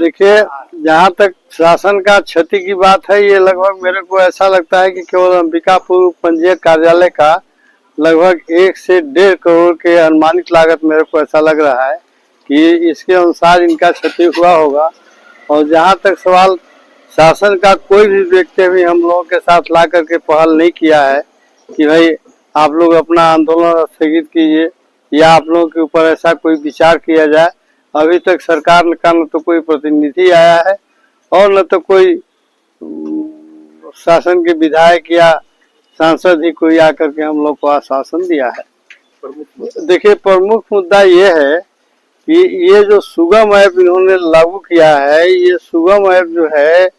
देखिए, जहाँ तक शासन का क्षति की बात है, ये लगभग मेरे को ऐसा लगता है कि केवल अंबिकापुर पंजीयक कार्यालय का लगभग 1 से 1.5 करोड़ के अनुमानित लागत मेरे को ऐसा लग रहा है कि इसके अनुसार इनका क्षति हुआ होगा। और जहाँ तक सवाल, शासन का कोई भी व्यक्ति भी हम लोगों के साथ ला करके पहल नहीं किया है कि भाई आप लोग अपना आंदोलन स्थगित कीजिए या आप लोगों के ऊपर ऐसा कोई विचार किया जाए। अभी तक सरकार का न तो कोई प्रतिनिधि आया है और न तो कोई शासन के विधायक या सांसद ही कोई आकर के हम लोग को आश्वासन दिया है। देखिए, प्रमुख मुद्दा ये है कि ये जो सुगम ऐप इन्होंने लागू किया है, ये सुगम ऐप जो है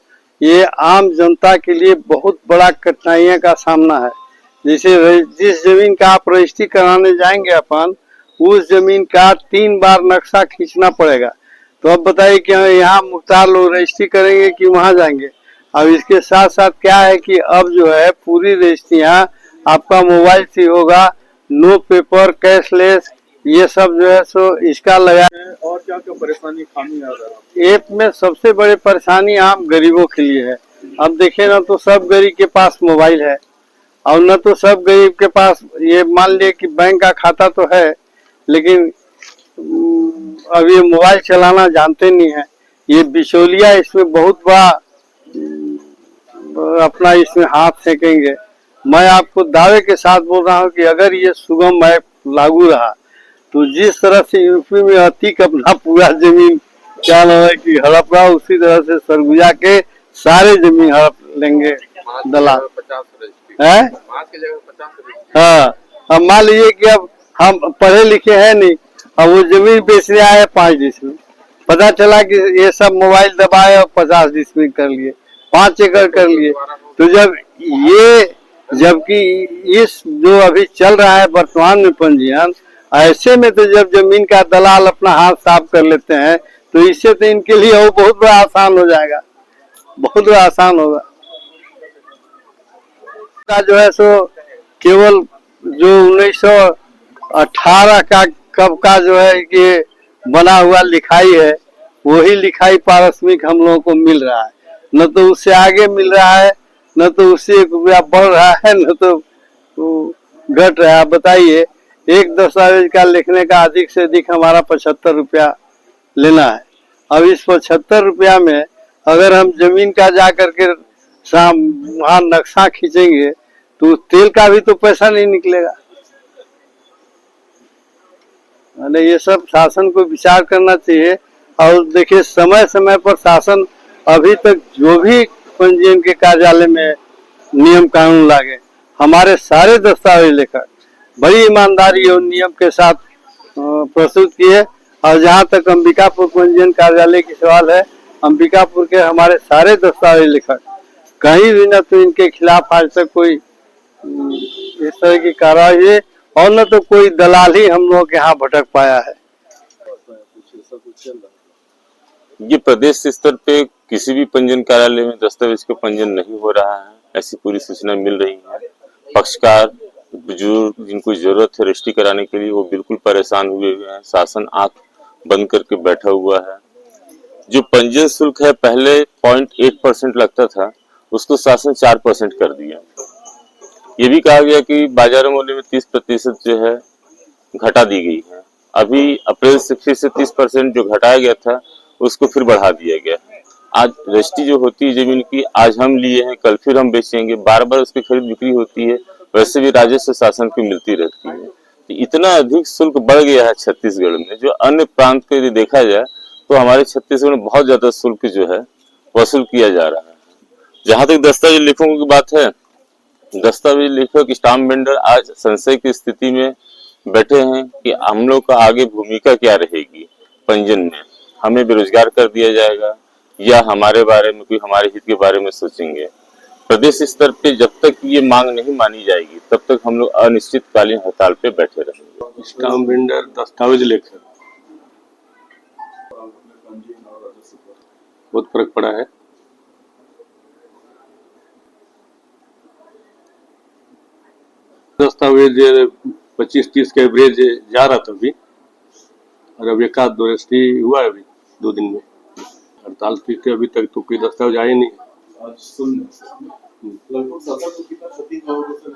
ये आम जनता के लिए बहुत बड़ा कठिनाइयों का सामना है। जैसे जिस जमीन का आप रजिस्ट्री कराने जाएंगे अपन, उस जमीन का 3 बार नक्शा खींचना पड़ेगा। तो अब बताइए कि यहाँ मुख्तार लोग रजिस्ट्री करेंगे कि वहां जाएंगे। अब इसके साथ साथ क्या है कि अब जो है पूरी रजिस्ट्रियाँ आपका मोबाइल से होगा, नो पेपर, कैशलेस, ये सब जो है सो इसका लगा। और क्या क्या परेशानी खामी आ रहा है ऐप में? सबसे बड़ी परेशानी आम गरीबों के लिए है। अब देखिए ना, तो सब गरीब के पास मोबाइल है और न तो सब गरीब के पास, ये मान लिए कि बैंक का खाता तो है लेकिन अब ये मोबाइल चलाना जानते नहीं है। ये बिचौलिया इसमें बहुत बड़ा अपना इसमें हाथ फेंकेंगे। मैं आपको दावे के साथ बोल रहा हूँ कि अगर ये सुगम ऐप लागू रहा तो जिस तरह से यूपी में अतीक अपना पूरा जमीन क्या नाम है कि हड़प रहा, उसी तरह से सरगुजा के सारे जमीन हड़प लेंगे दलाल है। हाँ, अब मान लीजिए कि अब हम पढ़े लिखे हैं नहीं, अब वो जमीन बेचने आए 5 डिसमिल, पता चला कि ये सब मोबाइल दबाए और 50 डिसमिल कर लिए, 5 एकड़ कर लिए। तो जब ये, जबकि इस जो अभी चल रहा है वर्तमान में पंजीयन, ऐसे में तो जब जमीन का दलाल अपना हाथ साफ कर लेते हैं तो इससे तो इनके लिए वो बहुत बड़ा आसान हो जाएगा, बहुत बड़ा आसान होगा। का जो है सो केवल जो 1918 का कब का जो है कि बना हुआ लिखाई है, वही लिखाई पारस्मिक हम लोगों को मिल रहा है। न तो उससे आगे मिल रहा है, न तो उससे 1 रुपया बढ़ रहा है, न तो घट रहा है। बताइए, एक दस्तावेज का लिखने का अधिक से अधिक हमारा 75 रुपया लेना है। अब इस 75 रुपया में अगर हम जमीन का जा करके वहाँ नक्शा खींचेंगे तो तेल का भी तो पैसा नहीं निकलेगा। ये सब शासन को विचार करना चाहिए। और देखिए, समय समय पर शासन अभी तक जो भी पंजीयन के कार्यालय में नियम कानून लागे, हमारे सारे दस्तावेज लेकर बड़ी ईमानदारी और नियम के साथ प्रस्तुत किए। और जहाँ तक अंबिकापुर पंजीयन कार्यालय की सवाल है, अंबिकापुर के हमारे सारे दस्तावेज लेकर कहीं भी न तो इनके खिलाफ आज तक कोई इस तरह की कार्रवाई है और न तो कोई दलाल ही हम लोग के यहाँ भटक पाया है। ये प्रदेश स्तर पे किसी भी पंजीयन कार्यालय में दस्तावेज का पंजीयन नहीं हो रहा है, ऐसी पूरी सूचना मिल रही है। पक्षकार बुजुर्ग जिनको जरूरत है रजिस्ट्री कराने के लिए, वो बिल्कुल परेशान हुए हैं। शासन आंख बंद करके बैठा हुआ है। जो पंजीयन शुल्क है पहले 0.8% लगता था, उसको शासन 4% कर दिया। ये भी कहा गया कि बाजार मूल्य में 30% जो है घटा दी गई है। अभी अप्रैल से फिर से 30% जो घटाया गया था उसको फिर बढ़ा दिया गया। आज रजिस्ट्री जो होती है जमीन की, आज हम लिए हैं कल फिर हम बेचेंगे, बार बार उसकी खरीद बिक्री होती है। वैसे भी राजस्व शासन को मिलती रहती है। तो इतना अधिक शुल्क बढ़ गया है छत्तीसगढ़ में, जो अन्य प्रांत को यदि देखा जाए तो हमारे छत्तीसगढ़ में बहुत ज्यादा शुल्क जो है वसूल किया जा रहा है। जहां तक दस्तावेज लेखकों की बात है, दस्तावेज लेखक स्टाम्प वेंडर आज संशय की स्थिति में बैठे हैं कि हम लोग का आगे भूमिका क्या रहेगी पंजीयन में। हमें बेरोजगार कर दिया जाएगा या हमारे बारे में कोई हमारे हित के बारे में सोचेंगे। प्रदेश स्तर पे जब तक ये मांग नहीं मानी जाएगी तब तक हम लोग अनिश्चितकालीन हड़ताल पे बैठे रहेंगे। स्टाम्प वेंडर, दस्तावेज लेखक, बहुत फर्क पड़ा है। दस्तावेज 25-30 का एवरेज जा रहा था अभी, और अब 1-2 रजिस्ट्री हुआ है अभी 2 दिन में। हड़ताल थी कि अभी तक तो कोई दस्तावेज आए नहीं। लगभग 7 को कितना क्षति का होगा सर?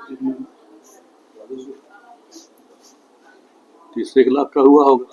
30 लाख का हुआ होगा।